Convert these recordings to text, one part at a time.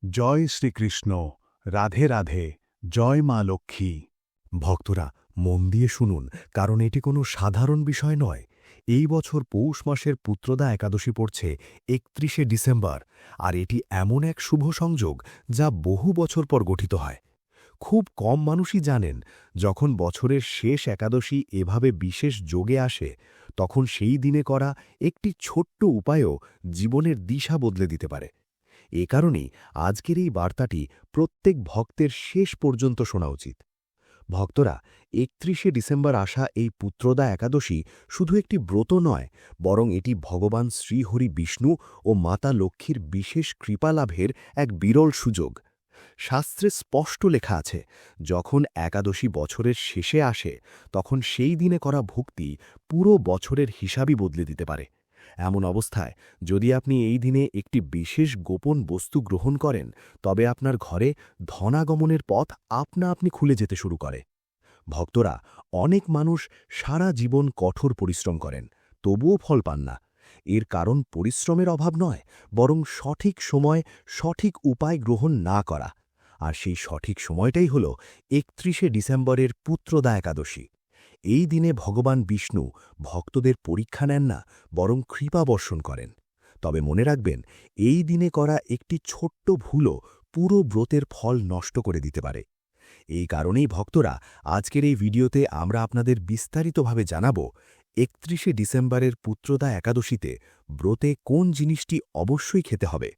জয় শ্রীকৃষ্ণ, রাধে রাধে, জয় মা লক্ষ্মী। ভক্তরা মন দিয়ে শুনুন, কারণ এটি কোনো সাধারণ বিষয় নয়। এই বছর পৌষ মাসের পুত্রদা একাদশী পড়ছে ৩১শে ডিসেম্বর, আর এটি এমন এক শুভ সংযোগ যা বহু বছর পর গঠিত হয়। খুব কম মানুষই জানেন, যখন বছরের শেষ একাদশী এভাবে বিশেষ যোগে আসে, তখন সেই দিনে করা একটি ছোট্ট উপায়ও জীবনের দিশা বদলে দিতে পারে। এ কারণেই আজকের এই বার্তাটি প্রত্যেক ভক্তের শেষ পর্যন্ত শোনা উচিত। ভক্তরা, ৩১শে ডিসেম্বর আসা এই পুত্রদা একাদশী শুধু একটি ব্রত নয়, বরং এটি ভগবান শ্রীহরি বিষ্ণু ও মাতা লক্ষ্মীর বিশেষ কৃপালাভের এক বিরল সুযোগ। শাস্ত্রে স্পষ্ট লেখা আছে, যখন একাদশী বছরের শেষে আসে, তখন সেই দিনে করা ভক্তি পুরো বছরের হিসাবই বদলে দিতে পারে। এমন অবস্থায় যদি আপনি এই দিনে একটি বিশেষ গোপন বস্তু গ্রহণ করেন, তবে আপনার ঘরে ধনাগমনের পথ আপনা আপনি খুলে যেতে শুরু করে। ভক্তরা, অনেক মানুষ সারা জীবন কঠোর পরিশ্রম করেন, তবুও ফল পান না। এর কারণ পরিশ্রমের অভাব নয়, বরং সঠিক সময় সঠিক উপায় গ্রহণ না করা। আর সেই সঠিক সময়টাই হল ৩১শে ডিসেম্বরের পুত্রদা একাদশী। এই দিনে ভগবান বিষ্ণু ভক্তদের পরীক্ষা নেন না, বরং কৃপা বর্ষণ করেন। তবে মনে রাখবেন, এই দিনে করা একটি ছোট্ট ভুলও পুরো ব্রতের ফল নষ্ট করে দিতে পারে। এই কারণেই ভক্তরা, আজকের এই ভিডিওতে আমরা আপনাদের বিস্তারিতভাবে জানাব ৩১শে ডিসেম্বরের পুত্রদা একাদশীতে ব্রতে কোন জিনিসটি অবশ্যই খেতে হবে,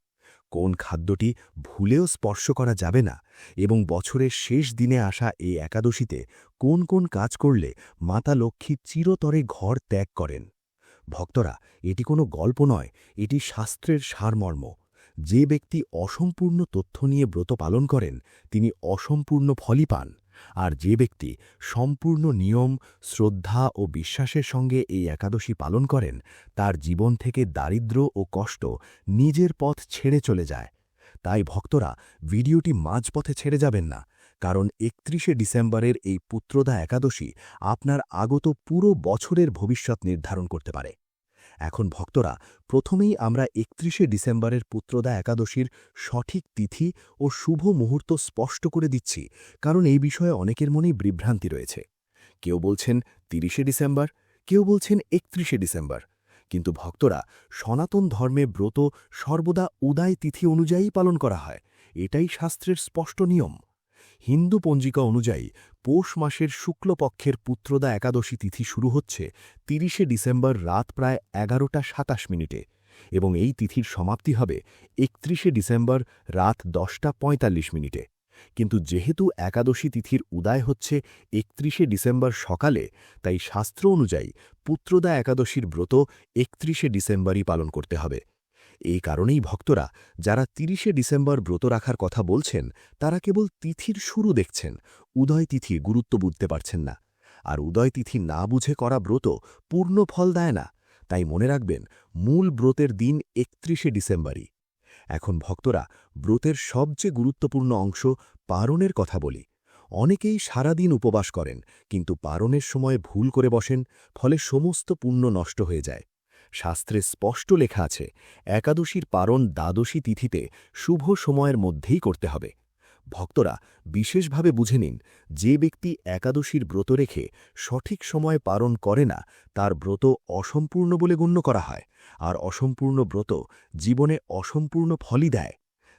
কোন খাদ্যটি ভুলেও স্পর্শ করা যাবে না, এবং বছরের শেষ দিনে আসা এই একাদশীতে কোন কোন কাজ করলে মাতা লক্ষ্মী চিরতরে ঘর ত্যাগ করেন। ভক্তরা, এটি কোনো গল্প নয়, এটি শাস্ত্রের সারমর্ম। যে ব্যক্তি অসম্পূর্ণ তথ্য নিয়ে ব্রত পালন করেন, তিনি অসম্পূর্ণ ফলই পান। আর যে ব্যক্তি সম্পূর্ণ নিয়ম, শ্রদ্ধা ও বিশ্বাসের সঙ্গে এই একাদশী পালন করেন, তার জীবন থেকে দারিদ্র্য ও কষ্ট নিজের পথ ছেড়ে চলে যায়। তাই ভক্তরা, ভিডিওটি মাঝপথে ছেড়ে যাবেন না, কারণ ৩১শে ডিসেম্বরের এই পুত্রদা একাদশী আপনার আগত পুরো বছরের ভবিষ্যৎ নির্ধারণ করতে পারে। এখন ভক্তরা, প্রথমেই আমরা ৩১শে ডিসেম্বরের পুত্রদা একাদশীর সঠিক তিথি ও শুভ মুহূর্ত স্পষ্ট করে দিচ্ছি, কারণ এই বিষয়ে অনেকের মনেই বিভ্রান্তি রয়েছে। কেউ বলছেন ৩০শে ডিসেম্বর, কেউ বলছেন ৩১শে ডিসেম্বর। কিন্তু ভক্তরা, সনাতন ধর্মে ব্রত সর্বদা উদয় তিথি অনুযায়ী পালন করা হয়, এটাই শাস্ত্রের স্পষ্ট নিয়ম। হিন্দু পঞ্জিকা অনুযায়ী পৌষ মাসের শুক্লপক্ষের পুত্রদা একাদশী তিথি শুরু হচ্ছে ৩০শে ডিসেম্বর রাত প্রায় ১১টা ২৭ মিনিটে, এবং এই তিথির সমাপ্তি হবে ৩১শে ডিসেম্বর রাত ১০টা ৪৫ মিনিটে। কিন্তু যেহেতু একাদশী তিথির উদয় হচ্ছে ৩১শে ডিসেম্বর সকালে, তাই শাস্ত্র অনুযায়ী পুত্রদা একাদশীর ব্রত ৩১শে ডিসেম্বরই পালন করতে হবে। এই কারণেই ভক্তরা, যারা ৩০শে ডিসেম্বর ব্রত রাখার কথা বলছেন, তারা কেবল তিথির শুরু দেখছেন, উদয় তিথির গুরুত্ব বুঝতে পারছেন না। আর উদয় তিথি না বুঝে করা ব্রত পূর্ণ ফল দেয় না। তাই মনে রাখবেন, মূল ব্রতের দিন ৩১শে ডিসেম্বরই। এখন ভক্তরা, ব্রতের সবচেয়ে গুরুত্বপূর্ণ অংশ পারণের কথা বলি। অনেকেই সারাদিন উপবাস করেন, কিন্তু পারণের সময় ভুল করে বসেন, ফলে সমস্ত পুণ্য নষ্ট হয়ে যায়। শাস্ত্রে স্পষ্ট লেখা আছে, একাদশীর পারণ দ্বাদশী তিথিতে শুভ সময়ের মধ্যেই করতে হবে। ভক্তরা, বিশেষভাবে বুঝে নিন, যে ব্যক্তি একাদশীর ব্রত রেখে সঠিক সময়ে পালন করে না, তার ব্রত অসম্পূর্ণ বলে গণ্য করা হয়, আর অসম্পূর্ণ ব্রত জীবনে অসম্পূর্ণ ফলই দেয়।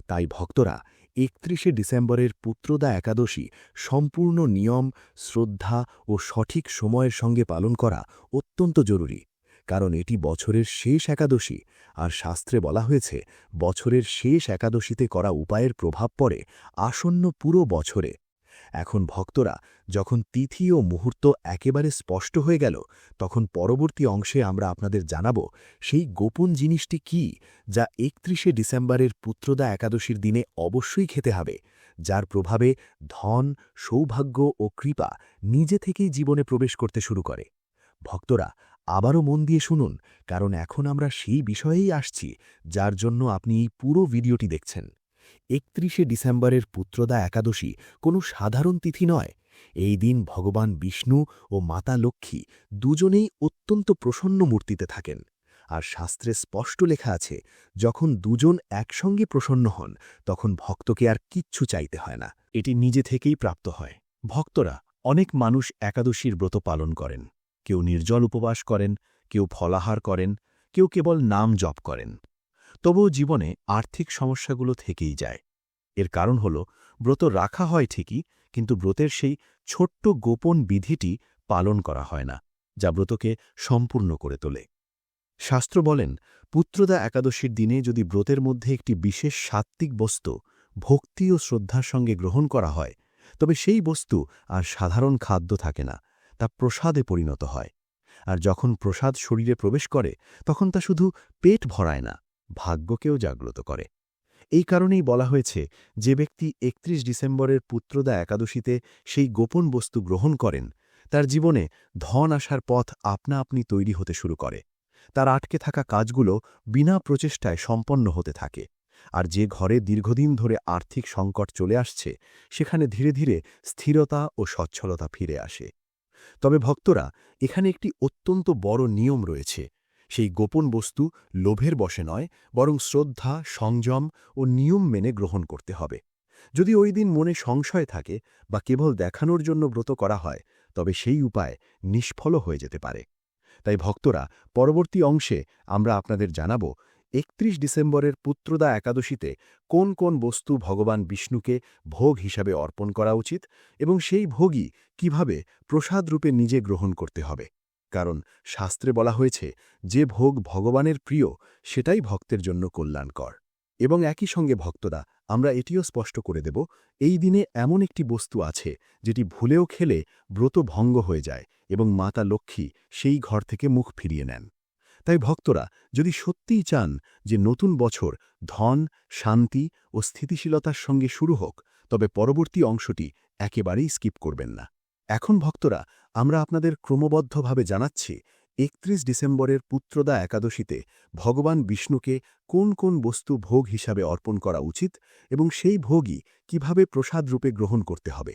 তাই ভক্তরা, ৩১শে ডিসেম্বরের পুত্রদা একাদশী সম্পূর্ণ নিয়ম, শ্রদ্ধা ও সঠিক সময়ের সঙ্গে পালন করা অত্যন্ত জরুরি, কারণ এটি বছরের শেষ একাদশী। আর শাস্ত্রে বলা হয়েছে, বছরের শেষ একাদশীতে করা উপায়ের প্রভাব পড়ে আসন্ন পুরো বছরে। এখন ভক্তরা, যখন তিথি ও মুহূর্ত একেবারে স্পষ্ট হয়ে গেল, তখন পরবর্তী অংশে আমরা আপনাদের জানাব সেই গোপন জিনিসটি কি, যা ৩১শে ডিসেম্বরের পুত্রদা একাদশীর দিনে অবশ্যই খেতে হবে, যার প্রভাবে ধন, সৌভাগ্য ও কৃপা নিজে থেকেই জীবনে প্রবেশ করতে শুরু করে। ভক্তরা, আবারও মন দিয়ে শুনুন, কারণ এখন আমরা সেই বিষয়েই আসছি যার জন্য আপনি এই পুরো ভিডিওটি দেখছেন। ৩১শে ডিসেম্বরের পুত্রদা একাদশী কোনো সাধারণ তিথি নয়। এই দিন ভগবান বিষ্ণু ও মাতা লক্ষ্মী দুজনেই অত্যন্ত প্রসন্ন মূর্তিতে থাকেন। আর শাস্ত্রে স্পষ্ট লেখা আছে, যখন দুজন একসঙ্গে প্রসন্ন হন তখন ভক্তকে আর কিচ্ছু চাইতে হয় না। এটি নিজে থেকেই প্রাপ্ত হয়। ভক্তরা, অনেক মানুষ একাদশীর ব্রত পালন করেন। কেউ নির্জল উপবাস করেন, কেউ ফলাহার করেন, কেউ কেবল নাম জপ করেন। তবুও জীবনে আর্থিক সমস্যাগুলো থেকেই যায়। এর কারণ হল, ব্রত রাখা হয় ঠিকই, কিন্তু ব্রতের সেই ছোট্ট গোপন বিধিটি পালন করা হয় না, যা ব্রতকে সম্পূর্ণ করে তোলে। শাস্ত্র বলেন, পুত্রদা একাদশীর দিনে যদি ব্রতের মধ্যে একটি বিশেষ সাত্ত্বিক বস্তু ভক্তি ও শ্রদ্ধার সঙ্গে গ্রহণ করা হয়, তবে সেই বস্তু আর সাধারণ খাদ্য থাকে না, তা প্রসাদে পরিণত হয়। আর যখন প্রসাদ শরীরে প্রবেশ করে, তখন তা শুধু পেট ভরায় না, ভাগ্যকেও জাগ্রত করে। এই কারণেই বলা হয়েছে, যে ব্যক্তি ৩১ ডিসেম্বরের পুত্রদা একাদশীতে সেই গোপন বস্তু গ্রহণ করেন, তার জীবনে ধন আসার পথ আপনা আপনি তৈরি হতে শুরু করে। তার আটকে থাকা কাজগুলো বিনা প্রচেষ্টায় সম্পন্ন হতে থাকে। আর যে ঘরে দীর্ঘদিন ধরে আর্থিক সংকট চলে আসছে, সেখানে ধীরে ধীরে স্থিরতা ও সচ্ছলতা ফিরে আসে। তবে ভক্তরা, এখানে একটি অত্যন্ত বড় নিয়ম রয়েছে। সেই গোপন বস্তু লোভের বশে নয়, বরং শ্রদ্ধা, সংযম ও নিয়ম মেনে গ্রহণ করতে হবে। যদি ওই দিন মনে সংশয় থাকে বা কেবল দেখানোর জন্য ব্রত করা হয়, তবে সেই উপায় নিষ্ফল হয়ে যেতে পারে। তাই ভক্তরা, পরবর্তী অংশে আমরা আপনাদের জানাব ৩১ ডিসেম্বরের পুত্রদা একাদশীতে কোন কোন বস্তু ভগবান বিষ্ণুকে ভোগ হিসাবে অর্পণ করা উচিত এবং সেই ভোগই কিভাবে প্রসাদ রূপে নিজে গ্রহণ করতে হবে। কারণ শাস্ত্রে বলা হয়েছে, যে ভোগ ভগবানের প্রিয় সেটাই ভক্তের জন্য কল্যাণকর। এবং একই সঙ্গে ভক্তরা, আমরা এটিও স্পষ্ট করে দেব, এই দিনে এমন একটি বস্তু আছে যেটি ভুলেও খেলে ব্রত ভঙ্গ হয়ে যায় এবং মাতা লক্ষ্মী সেই ঘর থেকে মুখ ফিরিয়ে নেন। তাই ভক্তরা, যদি সত্যিই চান যে নতুন বছর ধন, শান্তি ও স্থিতিশীলতার সঙ্গে শুরু হোক, তবে পরবর্তী অংশটি একেবারেই স্কিপ করবেন না। এখন ভক্তরা, আমরা আপনাদের ক্রমবদ্ধভাবে জানাচ্ছি ৩১ ডিসেম্বরের পুত্রদা একাদশীতে ভগবান বিষ্ণুকে কোন কোন বস্তু ভোগ হিসাবে অর্পণ করা উচিত এবং সেই ভোগই কিভাবে প্রসাদ রূপে গ্রহণ করতে হবে।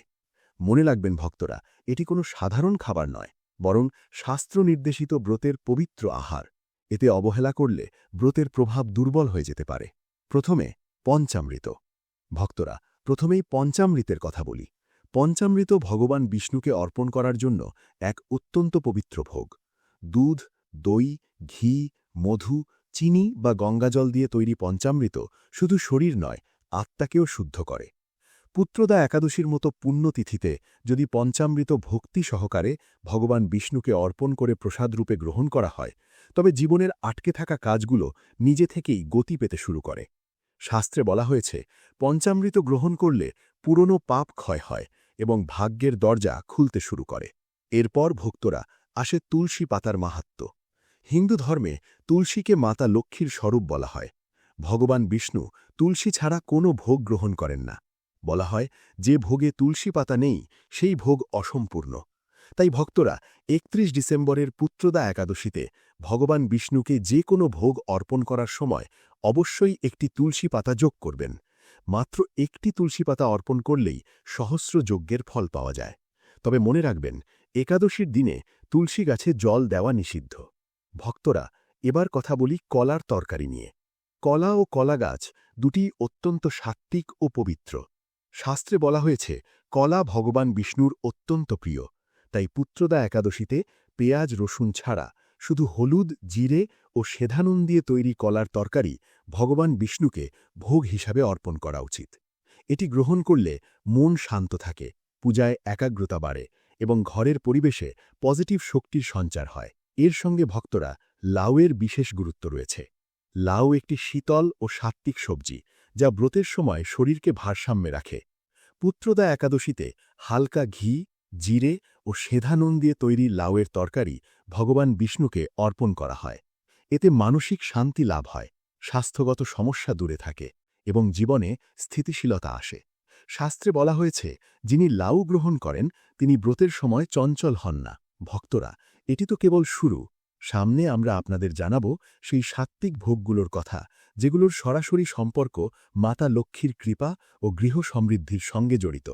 মনে রাখবেন ভক্তরা, এটি কোনো সাধারণ খাবার নয়, বরং শাস্ত্র নির্দেশিত ব্রতের পবিত্র আহার। এতে অবহেলা করলে ব্রতের প্রভাব দুর্বল হয়ে যেতে পারে। প্রথমে পঞ্চামৃত। ভক্তরা, প্রথমেই পঞ্চামৃতের কথা বলি। পঞ্চামৃত ভগবান বিষ্ণুকে অর্পণ করার জন্য এক অত্যন্ত পবিত্র ভোগ। দুধ, দই, ঘি, মধু, চিনি বা গঙ্গাজল দিয়ে তৈরি পঞ্চামৃত শুধু শরীর নয়, আত্মাকেও শুদ্ধ করে। পুত্রদা একাদশীর মতো পুণ্যতিথিতে যদি পঞ্চামৃত ভক্তি সহকারে ভগবান বিষ্ণুকে অর্পণ করে প্রসাদরূপে গ্রহণ করা হয়, তবে জীবনের আটকে থাকা কাজগুলো নিজে থেকেই গতি পেতে শুরু করে। শাস্ত্রে বলা হয়েছে, পঞ্চামৃত গ্রহণ করলে পুরনো পাপ ক্ষয় হয় এবং ভাগ্যের দরজা খুলতে শুরু করে। এরপর ভক্তরা, আসে তুলসী পাতার মাহাত্ম্য। হিন্দু ধর্মে তুলসীকে মাতা লক্ষ্মীর স্বরূপ বলা হয়। ভগবান বিষ্ণু তুলসী ছাড়া কোনো ভোগ গ্রহণ করেন না। বলা হয়, যে ভোগে তুলসী পাতা নেই সেই ভোগ অসম্পূর্ণ। তাই ভক্তরা, ৩১ ডিসেম্বরের পুত্রদা একাদশীতে ভগবান বিষ্ণুকে যে কোনো ভোগ অর্পণ করার সময় অবশ্যই একটি তুলসী পাতা যোগ করবেন। মাত্র একটি তুলসী পাতা অর্পণ করলেই সহস্র যজ্ঞের ফল পাওয়া যায়। তবে মনে রাখবেন, একাদশীর দিনে তুলসী গাছে জল দেওয়া নিষিদ্ধ। ভক্তরা, এবার কথা বলি কলার তরকারি নিয়ে। কলা ও কলা গাছ দুটি অত্যন্ত সাত্ত্বিক ও পবিত্র। শাস্ত্রে বলা হয়েছে, কলা ভগবান বিষ্ণুর অত্যন্ত প্রিয়। তাই পুত্রদা একাদশীতে পেঁয়াজ রসুন ছাড়া শুধু হলুদ, জিরে ও সেধানুন দিয়ে তৈরি কলার তরকারি ভগবান বিষ্ণুকে ভোগ হিসাবে অর্পণ করা উচিত। এটি গ্রহণ করলে মন শান্ত থাকে, পূজায় একাগ্রতা বাড়ে এবং ঘরের পরিবেশে পজিটিভ শক্তির সঞ্চার হয়। এর সঙ্গে ভক্তরা, লাউয়ের বিশেষ গুরুত্ব রয়েছে। লাউ একটি শীতল ও সাত্ত্বিক সবজি, যা ব্রতের সময় শরীরকে ভারসাম্যে রাখে। পুত্রদা একাদশীতে হালকা ঘি, জিরে ও সেধানুন দিয়ে তৈরি লাউয়ের তরকারি ভগবান বিষ্ণুকে অর্পণ করা হয়। এতে মানসিক শান্তি লাভ হয়, স্বাস্থ্যগত সমস্যা দূরে থাকে এবং জীবনে স্থিতিশীলতা আসে। শাস্ত্রে বলা হয়েছে, যিনি লাউ গ্রহণ করেন তিনি ব্রতের সময় চঞ্চল হন না। ভক্তরা, এটি তো কেবল শুরু। সামনে আমরা আপনাদের জানাব সেই সাত্ত্বিক ভোগগুলোর কথা, যেগুলোর সরাসরি সম্পর্ক মাতা লক্ষ্মীর কৃপা ও গৃহ সমৃদ্ধির সঙ্গে জড়িত,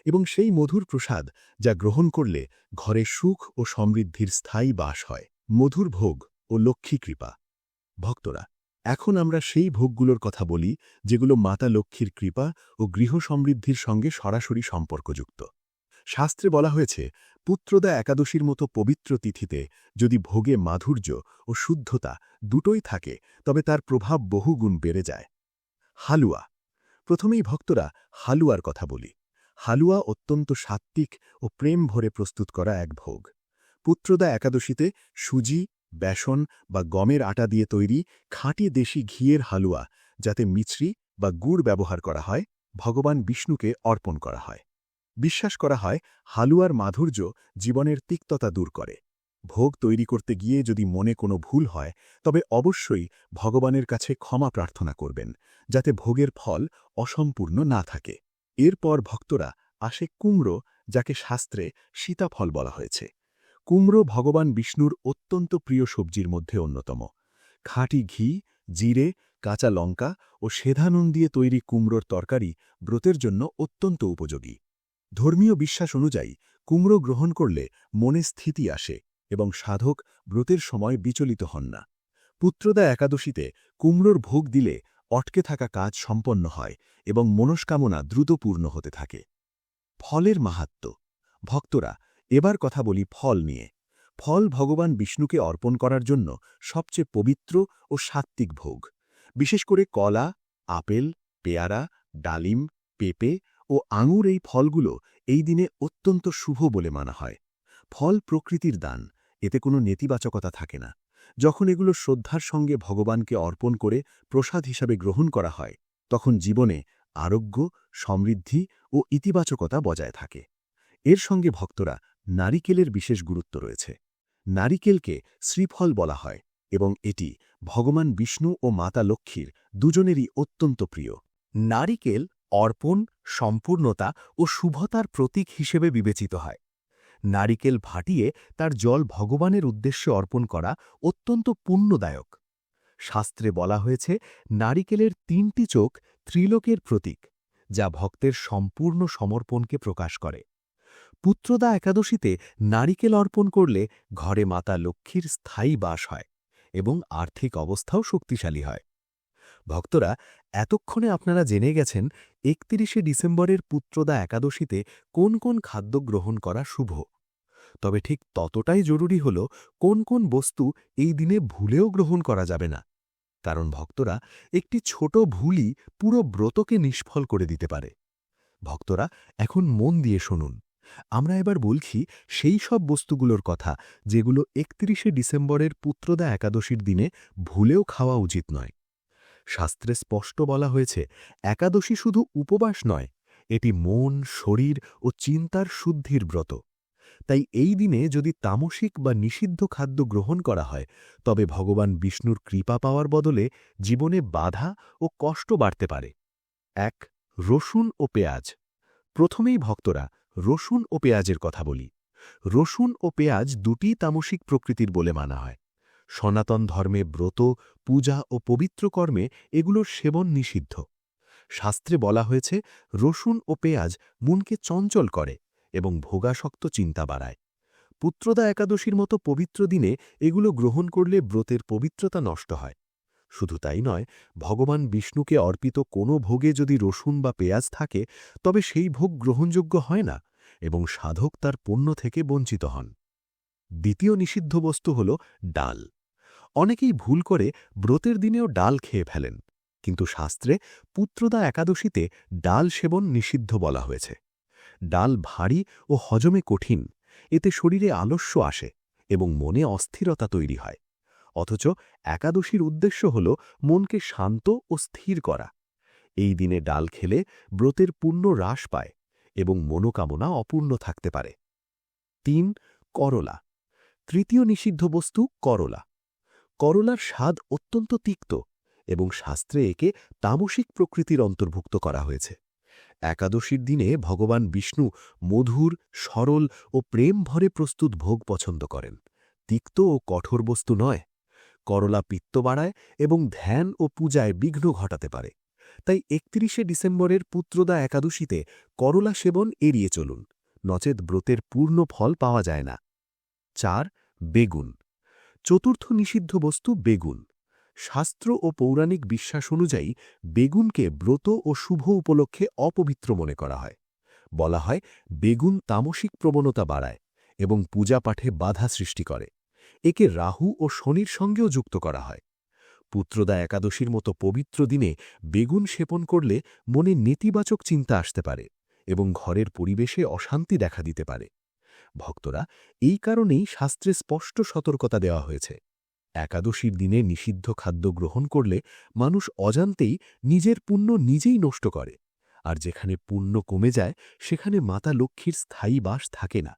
এবং সেই মধুর প্রসাদ যা গ্রহণ করলে ঘরে সুখ ও সমৃদ্ধির স্থায়ী বাস হয়। মধুর ভোগ ও লক্ষ্মী কৃপা। ভক্তরা, এখন আমরা সেই ভোগগুলোর কথা বলি যেগুলো মাতা লক্ষ্মীর কৃপা ও গৃহ সমৃদ্ধির সঙ্গে সরাসরি সম্পর্কযুক্ত। শাস্ত্রে বলা হয়েছে, পুত্রদা একাদশীর মতো পবিত্র তিথিতে যদি ভোগে মাধুর্য ও শুদ্ধতা দুটোই থাকে তবে তার প্রভাব বহুগুণ বেড়ে যায়। হালুয়া। প্রথমেই ভক্তরা হালুয়ার কথা বলি। হালুয়া অত্যন্ত সাত্ত্বিক ও প্রেম ভরে প্রস্তুত করা এক ভোগ। পুত্রদা একাদশীতে সুজি, বেসন বা গমের আটা দিয়ে তৈরি খাঁটি দেশি ঘিয়ের হালুয়া, যাতে মিছরি বা গুড় ব্যবহার করা হয়, ভগবান বিষ্ণুকে অর্পণ করা হয়। বিশ্বাস করা হয়, হালুয়ার মাধুর্য জীবনের তিক্ততা দূর করে। ভোগ তৈরি করতে গিয়ে যদি মনে কোনো ভুল হয়, তবে অবশ্যই ভগবানের কাছে ক্ষমা প্রার্থনা করবেন, যাতে ভোগের ফল অসম্পূর্ণ না থাকে। এরপর ভক্তরা আসে কুমড়ো, যাকে শাস্ত্রে সীতাফল বলা হয়েছে। কুমড়ো ভগবান বিষ্ণুর অত্যন্ত প্রিয় সবজির মধ্যে অন্যতম। খাঁটি ঘি, জিরে, কাঁচা লঙ্কা ও সেধা নুন দিয়ে তৈরি কুমড়োর তরকারি ব্রতের জন্য অত্যন্ত উপযোগী। ধর্মীয় বিশ্বাস অনুযায়ী কুমড়ো গ্রহণ করলে মনে স্থিতি আসে এবং সাধক ব্রতের সময় বিচলিত হন না। পুত্রদা একাদশীতে কুমড়োর ভোগ দিলে অটকে থাকা কাজ সম্পন্ন হয় এবং মনস্কামনা দ্রুত পূর্ণ হতে থাকে। ফলের মাহাত্ম্য। ভক্তরা, এবার কথা বলি ফল নিয়ে। ফল ভগবান বিষ্ণুকে অর্পণ করার জন্য সবচেয়ে পবিত্র ও সাত্ত্বিক ভোগ। বিশেষ করে কলা, আপেল, পেয়ারা, ডালিম, পেঁপে ও আঙুর এই ফলগুলো এই দিনে অত্যন্ত শুভ বলে মানা হয়। ফল প্রকৃতির দান, এতে কোনো নেতিবাচকতা থাকে না। যখন এগুলো শ্রদ্ধার সঙ্গে ভগবানকে অর্পণ করে প্রসাদ হিসাবে গ্রহণ করা হয়, তখন জীবনে আরোগ্য, সমৃদ্ধি ও ইতিবাচকতা বজায় থাকে। এর সঙ্গে ভক্তরা, নারিকেলের বিশেষ গুরুত্ব রয়েছে। নারিকেলকে শ্রীফল বলা হয় এবং এটি ভগবান বিষ্ণু ও মাতা লক্ষ্মীর দুজনেরই অত্যন্ত প্রিয়। নারিকেল অর্পণ, সম্পূর্ণতা ও শুভতার প্রতীক হিসেবে বিবেচিত হয়। নারিকেল ফাটিয়ে তার জল ভগবানের উদ্দেশ্যে অর্পণ করা অত্যন্ত পুণ্যদায়ক। শাস্ত্রে বলা হয়েছে, নারিকেলের ৩টি চোখ ত্রিলোকের প্রতীক, যা ভক্তের সম্পূর্ণ সমর্পণকে প্রকাশ করে। পুত্রদা একাদশীতে নারিকেল অর্পণ করলে ঘরে মাতা লক্ষ্মীর স্থায়ী বাস হয় এবং আর্থিক অবস্থাও শক্তিশালী হয়। ভক্তরা, এতক্ষণে আপনারা জেনে গেছেন ৩১শে ডিসেম্বরের পুত্রদা একাদশীতে কোন কোন খাদ্য গ্রহণ করা শুভ। তবে ঠিক ততটাই জরুরি হল কোন কোন বস্তু এই দিনে ভুলেও গ্রহণ করা যাবে না। কারণ ভক্তরা, একটি ছোট ভুলই পুরো ব্রতকে নিষ্ফল করে দিতে পারে। ভক্তরা, এখন মন দিয়ে শুনুন। আমরা এবার বলছি সেই সব বস্তুগুলোর কথা যেগুলো ৩১শে ডিসেম্বরের পুত্রদা একাদশীর দিনে ভুলেও খাওয়া উচিত নয়। শাস্ত্রে স্পষ্ট বলা হয়েছে, একাদশী শুধু উপবাস নয়, এটি মন, শরীর ও চিন্তার শুদ্ধির ব্রত। তাই এই দিনে যদি তামসিক বা নিষিদ্ধ খাদ্য গ্রহণ করা হয়, তবে ভগবান বিষ্ণুর কৃপা পাওয়ার বদলে জীবনে বাধা ও কষ্ট বাড়তে পারে। ১. রসুন ও পেঁয়াজ। প্রথমেই ভক্তরা, রসুন ও পেঁয়াজের কথা বলি। রসুন ও পেঁয়াজ দুটিই তামসিক প্রকৃতির বলে মানা হয়। সনাতন ধর্মে ব্রত, পূজা ও পবিত্র কর্মে এগুলোর সেবন নিষিদ্ধ। শাস্ত্রে বলা হয়েছে, রসুন ও পেঁয়াজ মনকে চঞ্চল করে এবং ভোগাসক্ত চিন্তা বাড়ায়। পুত্রদা একাদশীর মতো পবিত্র দিনে এগুলো গ্রহণ করলে ব্রতের পবিত্রতা নষ্ট হয়। শুধু তাই নয়, ভগবান বিষ্ণুকে অর্পিত কোনো ভোগে যদি রসুন বা পেঁয়াজ থাকে, তবে সেই ভোগ গ্রহণযোগ্য হয় না এবং সাধক তার পুণ্য থেকে বঞ্চিত হন। দ্বিতীয় নিষিদ্ধ বস্তু হল ডাল। অনেকেই ভুল করে ব্রতের দিনেও ডাল খেয়ে ফেলেন, কিন্তু শাস্ত্রে পুত্রদা একাদশীতে ডাল সেবন নিষিদ্ধ বলা হয়েছে। ডাল ভারী ও হজমে কঠিন, এতে শরীরে আলস্য আসে এবং মনে অস্থিরতা তৈরি হয়। অথচ একাদশীর উদ্দেশ্য হল মনকে শান্ত ও স্থির করা। এই দিনে ডাল খেলে ব্রতের পুণ্য হ্রাস পায় এবং মনোকামনা অপূর্ণ থাকতে পারে। ৩. করলা। তৃতীয় নিষিদ্ধ বস্তু করলা। করলার স্বাদ অত্যন্ত তিক্ত এবং শাস্ত্রে একে তামসিক প্রকৃতির অন্তর্ভুক্ত করা হয়েছে। একাদশীর দিনে ভগবান বিষ্ণু মধুর, সরল ও প্রেম ভরে প্রস্তুত ভোগ পছন্দ করেন, তিক্ত ও কঠোর বস্তু নয়। করলা পিত্ত বাড়ায় এবং ধ্যান ও পূজায় বিঘ্ন ঘটাতে পারে। তাই ৩১শে ডিসেম্বরের পুত্রদা একাদশীতে করলা সেবন এড়িয়ে চলুন, নচেত ব্রতের পূর্ণ ফল পাওয়া যায় না। ৪. বেগুন। চতুর্থ নিষিদ্ধ বস্তু বেগুন। শাস্ত্র ও পৌরাণিক বিশ্বাস অনুযায়ী বেগুনকে ব্রত ও শুভ উপলক্ষে অপবিত্র মনে করা হয়। বলা হয় বেগুন তামসিক প্রবণতা বাড়ায় এবং পূজাপাঠে বাধা সৃষ্টি করে। একে রাহু ও শনির সঙ্গেও যুক্ত করা হয়। পুত্রদা একাদশীর মতো পবিত্র দিনে বেগুন সেবন করলে মনে নেতিবাচক চিন্তা আসতে পারে এবং ঘরের পরিবেশে অশান্তি দেখা দিতে পারে। ভক্তরা, এই কারণেই শাস্ত্রে স্পষ্ট সতর্কতা দেওয়া হয়েছে। একাদশীর দিনে নিষিদ্ধ খাদ্য গ্রহণ করলে মানুষ অজান্তেই নিজের পুণ্য নিজেই নষ্ট করে, আর যেখানে পুণ্য কমে যায় সেখানে মাতা লক্ষ্মীর স্থায়ী বাস থাকে না।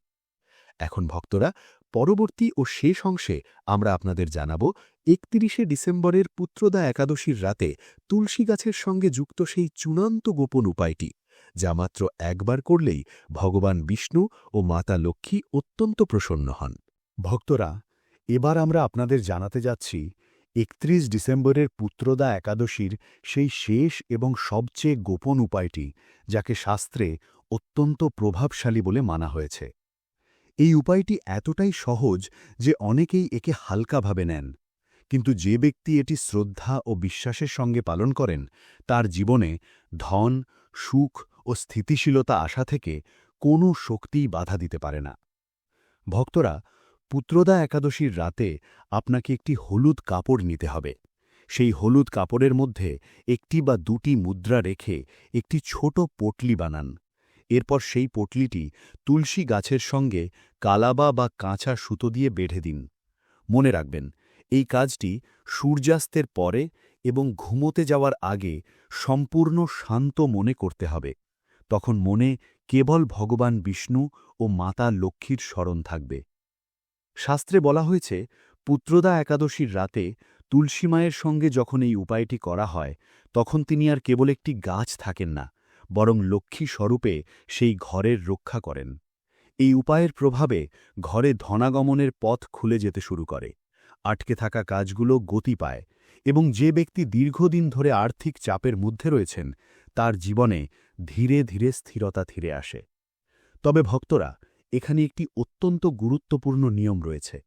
এখন ভক্তরা, পরবর্তী ও শেষ অংশে আমরা আপনাদের জানাব ৩১শে ডিসেম্বরের পুত্রদা একাদশীর রাতে তুলসী গাছের সঙ্গে যুক্ত সেই চূড়ান্ত গোপন উপায়টি, যা মাত্র একবার করলেই ভগবান বিষ্ণু ও মাতা লক্ষ্মী অত্যন্ত প্রসন্ন হন। ভক্তরা, এবার আমরা আপনাদের জানাতে যাচ্ছি ৩১ ডিসেম্বরের পুত্রদা একাদশীর সেই শেষ এবং সবচেয়ে গোপন উপায়টি, যাকে শাস্ত্রে অত্যন্ত প্রভাবশালী বলে মানা হয়েছে। এই উপায়টি এতটাই সহজ যে অনেকেই একে হালকাভাবে নেন, কিন্তু যে ব্যক্তি এটি শ্রদ্ধা ও বিশ্বাসের সঙ্গে পালন করেন, তার জীবনে ধন, সুখ ও স্থিতিশীলতা আসা থেকে কোনো শক্তিই বাধা দিতে পারে না। ভক্তরা, পুত্রদা একাদশীর রাতে আপনাকে একটি হলুদ কাপড় নিতে হবে। সেই হলুদ কাপড়ের মধ্যে একটি বা দুটি মুদ্রা রেখে একটি ছোট পটলি বানান। এরপর সেই পটলিটি তুলসী গাছের সঙ্গে কালাবা বা কাঁচা সুতো দিয়ে বেঁধে দিন। মনে রাখবেন, এই কাজটি সূর্যাস্তের পরে এবং ঘুমোতে যাওয়ার আগে সম্পূর্ণ শান্ত মনে করতে হবে। তখন মনে কেবল ভগবান বিষ্ণু ও মাতা লক্ষ্মীর স্মরণ থাকবে। শাস্ত্রে বলা হয়েছে, পুত্রদা একাদশীর রাতে তুলসী মায়ের সঙ্গে যখন এই উপায়টি করা হয়, তখন তিনি আর কেবল একটি গাছ থাকেন না, বরং লক্ষ্মী স্বরূপে সেই ঘরের রক্ষা করেন। এই উপায়ের প্রভাবে ঘরে ধনাগমনের পথ খুলে যেতে শুরু করে, আটকে থাকা কাজগুলো গতি পায় এবং যে ব্যক্তি দীর্ঘদিন ধরে আর্থিক চাপের মধ্যে রয়েছেন, তার জীবনে ধীরে ধীরে স্থিরতা ফিরে আসে। তবে ভক্তরা, এখানে একটি অত্যন্ত গুরুত্বপূর্ণ নিয়ম রয়েছে।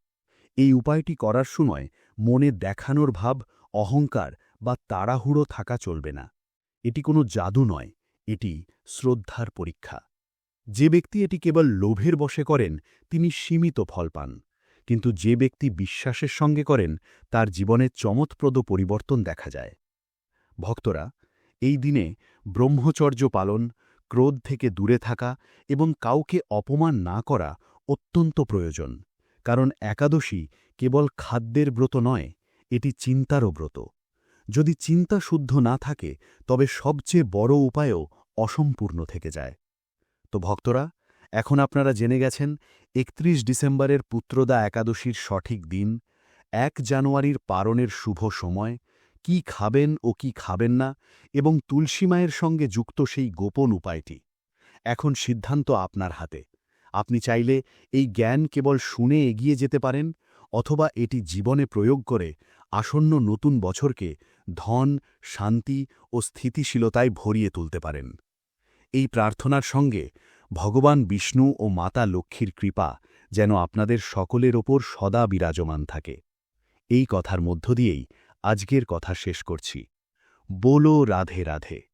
এই উপায়টি করার সময় মনে দেখানোর ভাব, অহংকার বা তাড়াহুড়ো থাকা চলবে না। এটি কোনো জাদু নয়, এটি শ্রদ্ধার পরীক্ষা। যে ব্যক্তি এটি কেবল লোভের বশে করেন, তিনি সীমিত ফল পান, কিন্তু যে ব্যক্তি বিশ্বাসের সঙ্গে করেন, তার জীবনে চমৎপ্রদ পরিবর্তন দেখা যায়। ভক্তরা, এই দিনে ব্রহ্মচর্য পালন, ক্রোধ থেকে দূরে থাকা এবং কাউকে অপমান না করা অত্যন্ত প্রয়োজন, কারণ একাদশী কেবল খাদ্যের ব্রত নয়, এটি চিন্তারও ব্রত। যদি চিন্তা শুদ্ধ না থাকে, তবে সবচেয়ে বড় উপায়ও অসম্পূর্ণ থেকে যায়। তো ভক্তরা, এখন আপনারা জেনে গেছেন ৩১ ডিসেম্বরের পুত্রদা একাদশীর সঠিক দিন, ১ জানুয়ারির পারণের শুভ সময়, কি খাবেন ও কি খাবেন না, এবং তুলসী মায়ের সঙ্গে যুক্ত সেই গোপন উপায়টি। এখন সিদ্ধান্ত আপনার হাতে। আপনি চাইলে এই জ্ঞান কেবল শুনে এগিয়ে যেতে পারেন, অথবা এটি জীবনে প্রয়োগ করে আসন্ন নতুন বছরকে ধন, শান্তি ও স্থিতিশীলতায় ভরিয়ে তুলতে পারেন। এই প্রার্থনার সঙ্গে ভগবান বিষ্ণু ও মাতা লক্ষ্মীর কৃপা যেন আপনাদের সকলের ওপর সদা বিরাজমান থাকে। এই কথার মধ্য দিয়েই আজকের কথা শেষ করছি। बोलो राधे राधे।